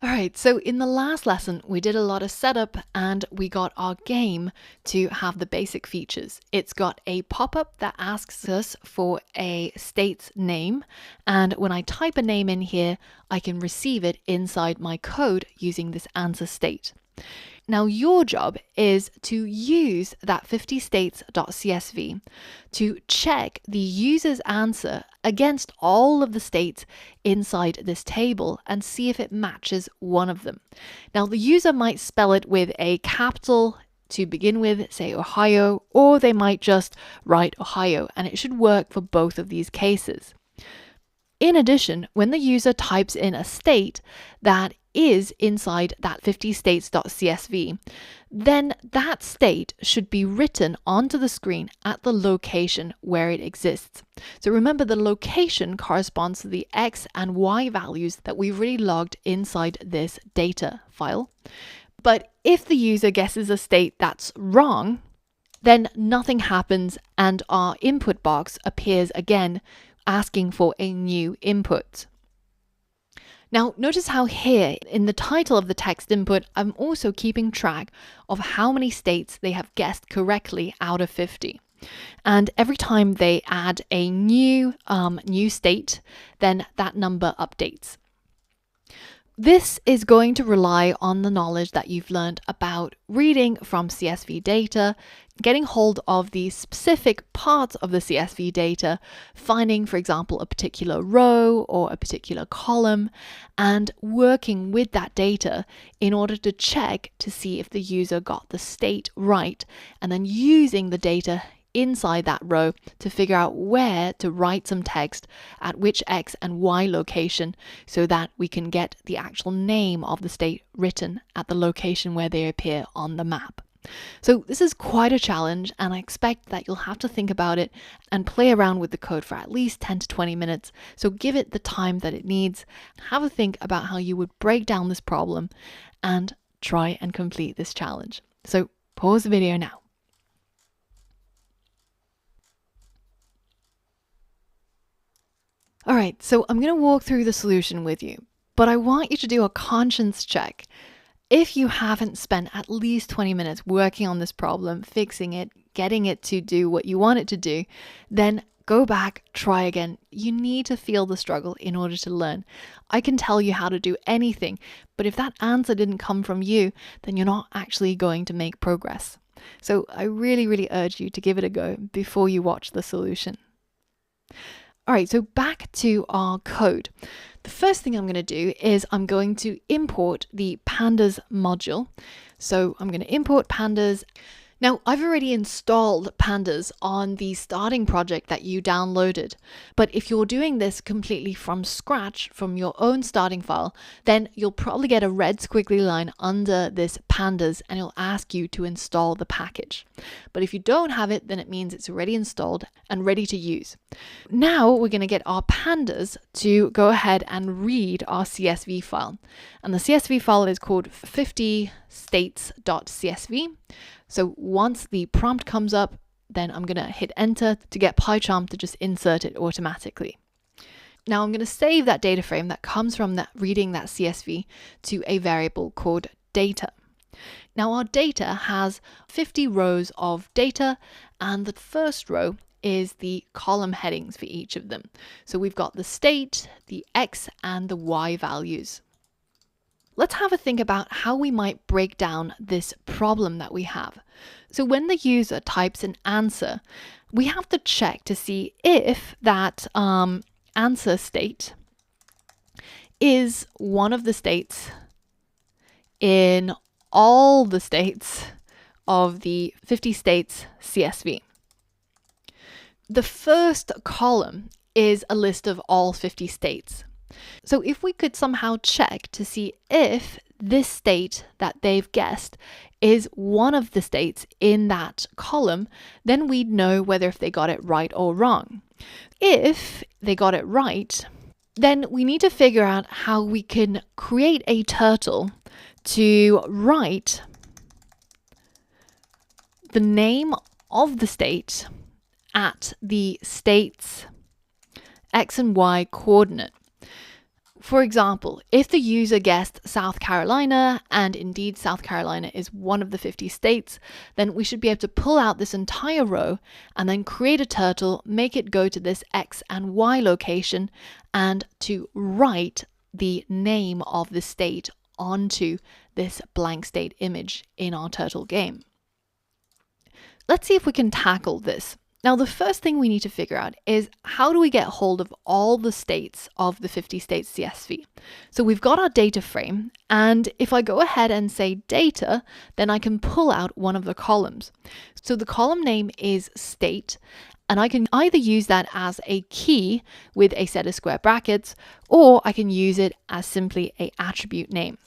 All right, so in the last lesson, we did a lot of setup and we got our game to have the basic features. It's got a pop-up that asks us for a state's name, and when I type a name in here, I can receive it inside my code using this answer state. Now your job is to use that 50states.csv to check the user's answer against all of the states inside this table and see if it matches one of them. Now the user might spell it with a capital to begin with, say Ohio, or they might just write Ohio, and it should work for both of these cases. In addition, when the user types in a state that is inside that 50states.csv, then that state should be written onto the screen at the location where it exists. So remember, the location corresponds to the X and Y values that we've already logged inside this data file. But if the user guesses a state that's wrong, then nothing happens and our input box appears again, asking for a new input. Now, notice how here in the title of the text input, I'm also keeping track of how many states they have guessed correctly out of 50. And every time they add a new state, then that number updates. This is going to rely on the knowledge that you've learned about reading from CSV data, getting hold of the specific parts of the CSV data, finding, for example, a particular row or a particular column, and working with that data in order to check to see if the user got the state right, and then using the data inside that row to figure out where to write some text at which X and Y location so that we can get the actual name of the state written at the location where they appear on the map. So this is quite a challenge, and I expect that you'll have to think about it and play around with the code for at least 10 to 20 minutes. So give it the time that it needs. Have a think about how you would break down this problem and try and complete this challenge. So pause the video now. All right, so I'm going to walk through the solution with you, but I want you to do a conscience check. If you haven't spent at least 20 minutes working on this problem, fixing it, getting it to do what you want it to do, then go back, try again. You need to feel the struggle in order to learn. I can tell you how to do anything, but if that answer didn't come from you, then you're not actually going to make progress. So I really, really urge you to give it a go before you watch the solution. All right, so back to our code. The first thing I'm going to do is I'm going to import the pandas module. So I'm going to import pandas. Now, I've already installed pandas on the starting project that you downloaded, but if you're doing this completely from scratch from your own starting file, then you'll probably get a red squiggly line under this pandas and it'll ask you to install the package. But if you don't have it, then it means it's already installed and ready to use. Now we're going to get our pandas to go ahead and read our CSV file. And the CSV file is called 50states.csv. So once the prompt comes up, then I'm going to hit enter to get PyCharm to just insert it automatically. Now I'm going to save that data frame that comes from that reading that CSV to a variable called data. Now our data has 50 rows of data, and the first row is the column headings for each of them. So we've got the state, the X and the Y values. Let's have a think about how we might break down this problem that we have. So when the user types an answer, we have to check to see if that answer state is one of the states in all the states of the 50 states CSV. The first column is a list of all 50 states. So if we could somehow check to see if this state that they've guessed is one of the states in that column, then we'd know whether if they got it right or wrong. If they got it right, then we need to figure out how we can create a turtle to write the name of the state at the state's X and Y coordinate. for example, if the user guessed South Carolina, and indeed South Carolina is one of the 50 states, then we should be able to pull out this entire row and then create a turtle, make it go to this X and Y location, and to write the name of the state onto this blank state image in our turtle game. Let's see if we can tackle this. Now, the first thing we need to figure out is how do we get hold of all the states of the 50 states CSV? So we've got our data frame, and if I go ahead and say data, then I can pull out one of the columns. So the column name is state, and I can either use that as a key with a set of square brackets, or I can use it as simply an attribute name.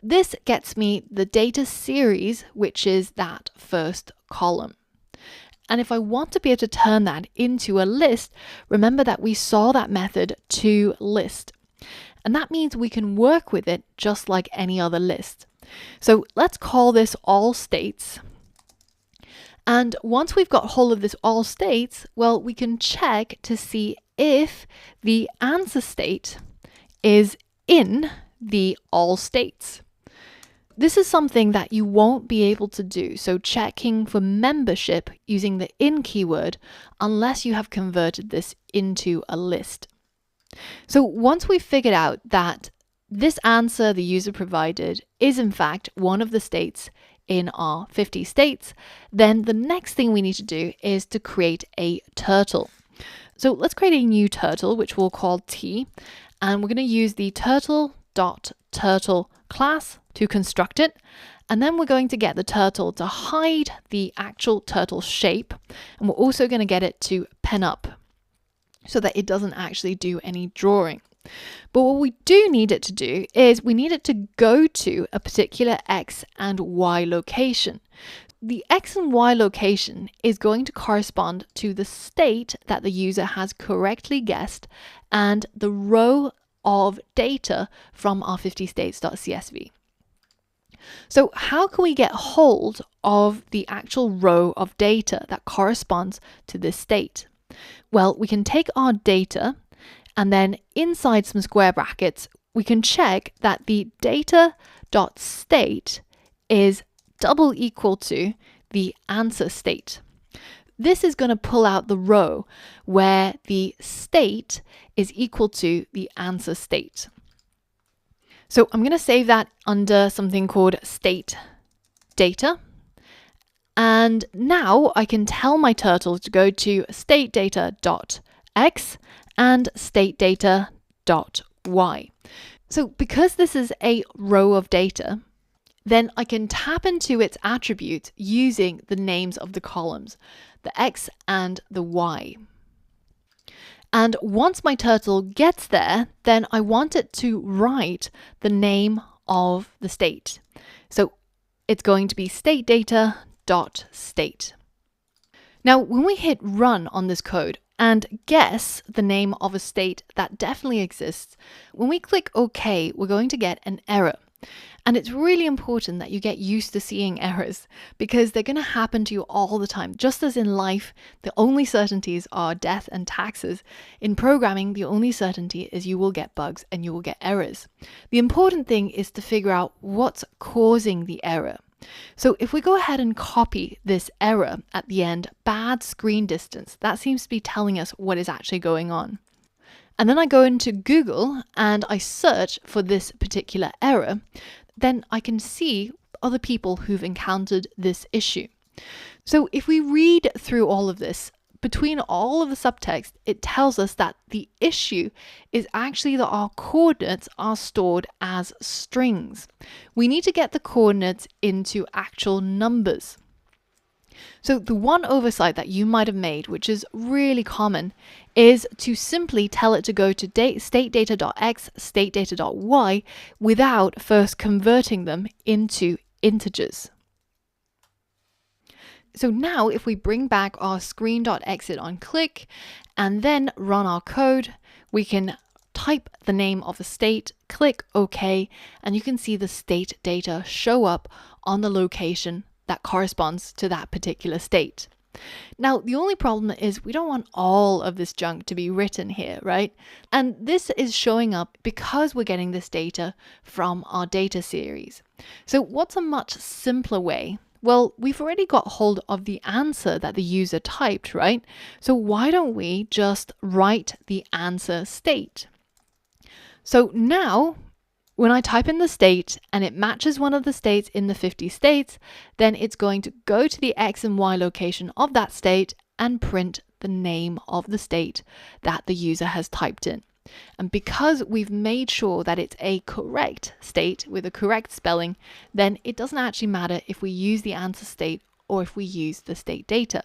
This gets me the data series, which is that first column. And if I want to be able to turn that into a list, remember that we saw that method toList. And that means we can work with it just like any other list. So let's call this all states. And once we've got hold of this all states, well, we can check to see if the answer state is in the all states. This is something that you won't be able to do, so checking for membership using the in keyword unless you have converted this into a list. So once we've figured out that this answer the user provided is in fact one of the states in our 50 states, then the next thing we need to do is to create a turtle. So let's create a new turtle, which we'll call T, and we're going to use the turtle.turtle class to construct it, and then we're going to get the turtle to hide the actual turtle shape, and we're also going to get it to pen up so that it doesn't actually do any drawing. But what we do need it to do is we need it to go to a particular X and Y location. The X and Y location is going to correspond to the state that the user has correctly guessed and the row of data from our 50states.csv. So how can we get hold of the actual row of data that corresponds to this state? Well, we can take our data and then inside some square brackets, we can check that the data.state is double equal to the answer state. This is going to pull out the row where the state is equal to the answer state. So I'm going to save that under something called state data. And now I can tell my turtle to go to state data.x and state data.y. So because this is a row of data, then I can tap into its attributes using the names of the columns, the X and the Y. And once my turtle gets there, then I want it to write the name of the state. So it's going to be state data.state. Now, when we hit run on this code and guess the name of a state that definitely exists, when we click OK, we're going to get an error. And it's really important that you get used to seeing errors because they're going to happen to you all the time. Just as in life, the only certainties are death and taxes. In programming, the only certainty is you will get bugs and you will get errors. The important thing is to figure out what's causing the error. So if we go ahead and copy this error at the end, bad screen distance, that seems to be telling us what is actually going on. And then I go into Google and I search for this particular error, then I can see other people who've encountered this issue. So if we read through all of this, between all of the subtext, it tells us that the issue is actually that our coordinates are stored as strings. We need to get the coordinates into actual numbers. So the one oversight that you might have made, which is really common, is to simply tell it to go to state data.x, state data.y without first converting them into integers. So now if we bring back our screen.exit on click and then run our code, we can type the name of the state, click OK, and you can see the state data show up on the location that corresponds to that particular state. Now, the only problem is we don't want all of this junk to be written here, right? And this is showing up because we're getting this data from our data series. So what's a much simpler way? Well, we've already got hold of the answer that the user typed, right? So why don't we just write the answer state? So now, when I type in the state and it matches one of the states in the 50 states, then it's going to go to the X and Y location of that state and print the name of the state that the user has typed in. And because we've made sure that it's a correct state with a correct spelling, then it doesn't actually matter if we use the answer state or if we use the state data.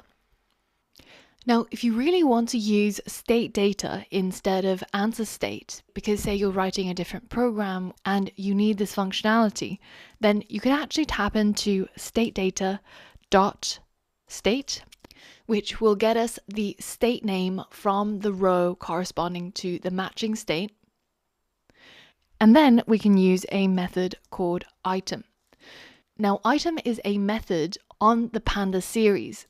Now, if you really want to use state data instead of answer state, because say you're writing a different program and you need this functionality, then you can actually tap into statedata.state, which will get us the state name from the row corresponding to the matching state. And then we can use a method called item. Now, item is a method on the Panda series.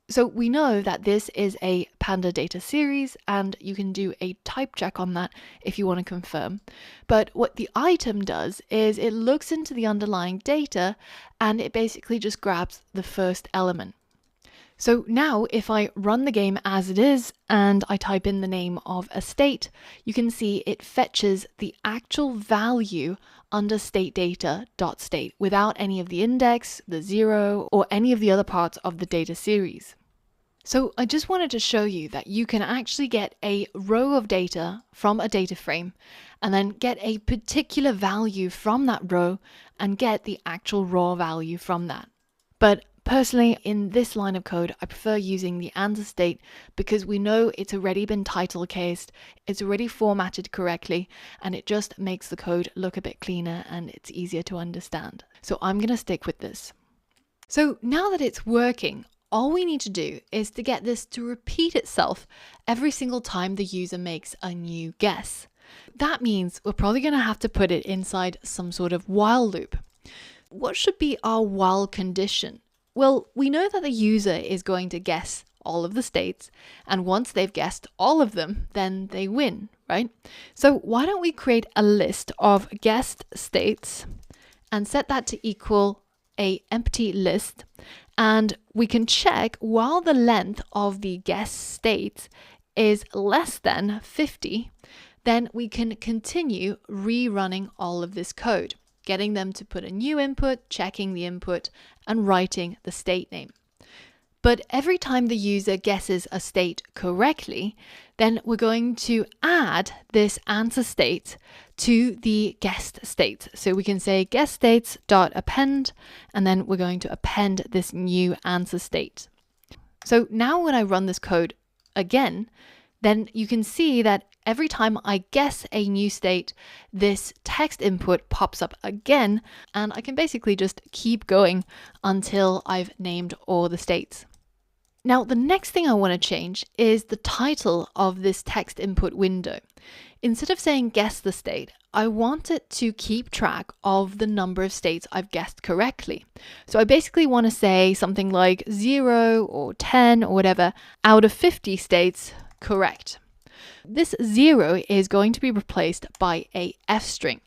So we know that this is a Panda data series, and you can do a type check on that if you want to confirm. But what the item does is it looks into the underlying data and it basically just grabs the first element. So now if I run the game as it is and I type in the name of a state, you can see it fetches the actual value under statedata.state without any of the index, the zero, or any of the other parts of the data series. So I just wanted to show you that you can actually get a row of data from a data frame and then get a particular value from that row and get the actual raw value from that. But personally, in this line of code, I prefer using the answer state because we know it's already been title cased, it's already formatted correctly, and it just makes the code look a bit cleaner and it's easier to understand. So I'm going to stick with this. So now that it's working, all we need to do is to get this to repeat itself every single time the user makes a new guess. That means we're probably going to have to put it inside some sort of while loop. What should be our while condition? Well, we know that the user is going to guess all of the states, and once they've guessed all of them, then they win, right? So why don't we create a list of guessed states and set that to equal a empty list, and we can check while the length of the guessed states is less than 50, then we can continue rerunning all of this code, getting them to put a new input, checking the input, and writing the state name. But every time the user guesses a state correctly, then we're going to add this answer state to the guessed state. So we can say guessed states.append, and then we're going to append this new answer state. So now when I run this code again, then you can see that every time I guess a new state, this text input pops up again, and I can basically just keep going until I've named all the states. Now, the next thing I want to change is the title of this text input window. Instead of saying guess the state, I want it to keep track of the number of states I've guessed correctly. So I basically want to say something like 0 or 10 or whatever out of 50 states correct. This 0 is going to be replaced by a F string,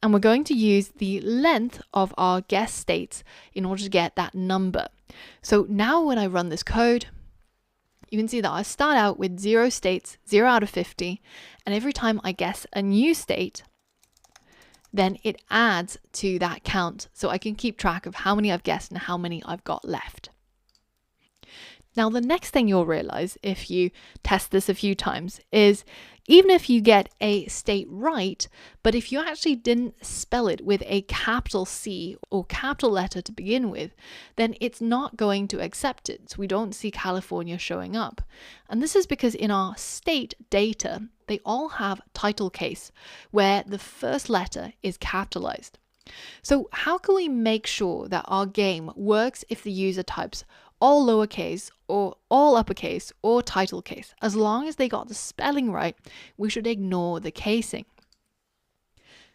and we're going to use the length of our guess states in order to get that number. So now when I run this code, you can see that I start out with 0 states, 0 out of 50, and every time I guess a new state, then it adds to that count so I can keep track of how many I've guessed and how many I've got left. Now, the next thing you'll realize if you test this a few times is even if you get a state right, but if you actually didn't spell it with a capital C or capital letter to begin with, then it's not going to accept it. So we don't see California showing up. And this is because in our state data, they all have title case where the first letter is capitalized. So how can we make sure that our game works if the user types all lowercase or all uppercase or title case? As long as they got the spelling right, we should ignore the casing.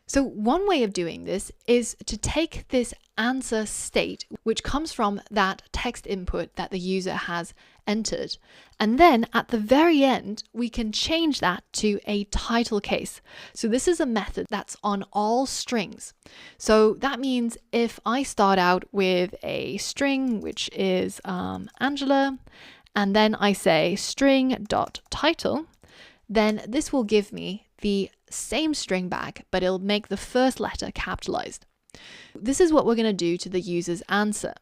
So one way of doing this is to take this answer state, which comes from that text input that the user has entered, and then at the very end, we can change that to a title case. So this is a method that's on all strings. So that means if I start out with a string, which is Angela, and then I say string.title, then this will give me the same string back, but it'll make the first letter capitalized. This is what we're going to do to the user's answer.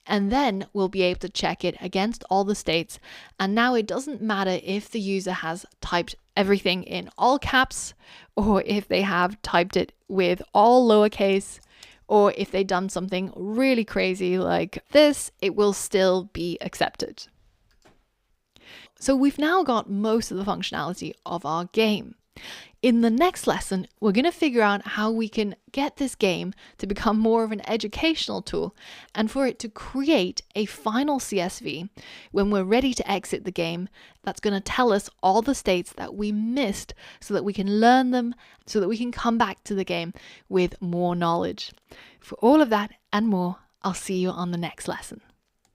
And then we'll be able to check it against all the states. And now it doesn't matter if the user has typed everything in all caps, or if they have typed it with all lowercase, or if they've done something really crazy like this, it will still be accepted. So we've now got most of the functionality of our game. In the next lesson, we're going to figure out how we can get this game to become more of an educational tool and for it to create a final CSV when we're ready to exit the game that's going to tell us all the states that we missed so that we can learn them, so that we can come back to the game with more knowledge. For all of that and more, I'll see you on the next lesson.